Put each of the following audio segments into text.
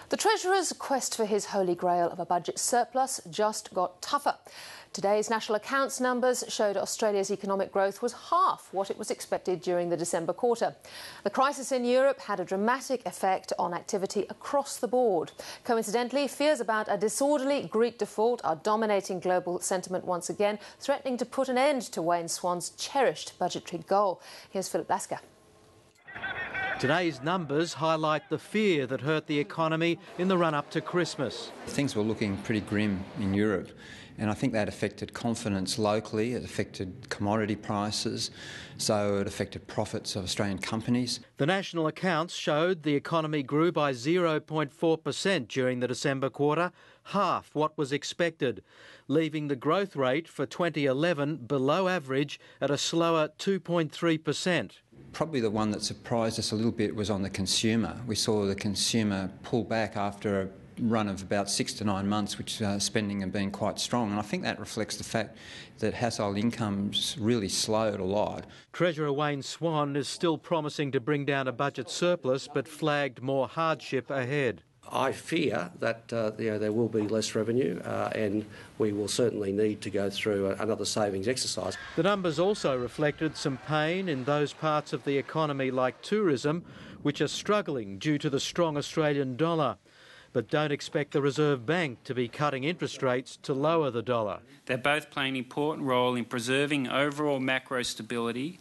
The Treasurer's quest for his holy grail of a budget surplus just got tougher. Today's national accounts numbers showed Australia's economic growth was half what it was expected during the December quarter. The crisis in Europe had a dramatic effect on activity across the board. Coincidentally, fears about a disorderly Greek default are dominating global sentiment once again, threatening to put an end to Wayne Swan's cherished budgetary goal. Here's Philip Lasker. Today's numbers highlight the fear that hurt the economy in the run-up to Christmas. Things were looking pretty grim in Europe, and I think that affected confidence locally, it affected commodity prices, so it affected profits of Australian companies. The national accounts showed the economy grew by 0.4% during the December quarter, half what was expected, leaving the growth rate for 2011 below average at a slower 2.3%. Probably the one that surprised us a little bit was on the consumer. We saw the consumer pull back after a run of about 6 to 9 months, which spending had been quite strong. And I think that reflects the fact that household incomes really slowed a lot. Treasurer Wayne Swan is still promising to bring down a budget surplus, but flagged more hardship ahead. I fear that there will be less revenue and we will certainly need to go through another savings exercise. The numbers also reflected some pain in those parts of the economy like tourism, which are struggling due to the strong Australian dollar. But don't expect the Reserve Bank to be cutting interest rates to lower the dollar. They're both playing an important role in preserving overall macro stability,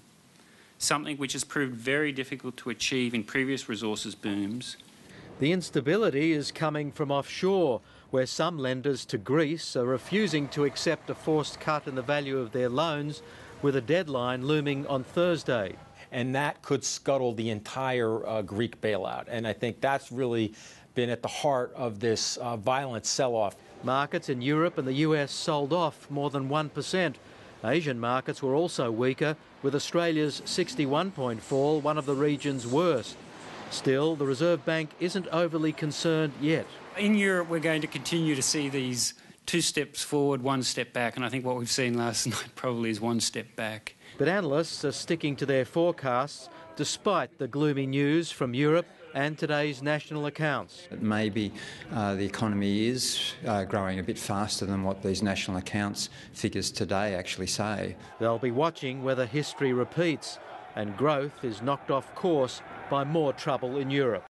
something which has proved very difficult to achieve in previous resources booms. The instability is coming from offshore, where some lenders to Greece are refusing to accept a forced cut in the value of their loans, with a deadline looming on Thursday. And that could scuttle the entire Greek bailout. And I think that's really been at the heart of this violent sell-off. Markets in Europe and the US sold off more than 1%. Asian markets were also weaker, with Australia's 61-point fall one of the region's worst. Still, the Reserve Bank isn't overly concerned yet. In Europe, we're going to continue to see these 2 steps forward, 1 step back, and I think what we've seen last night probably is 1 step back. But analysts are sticking to their forecasts despite the gloomy news from Europe and today's national accounts. Maybe the economy is growing a bit faster than what these national accounts figures today actually say. They'll be watching whether history repeats and growth is knocked off course by more trouble in Europe.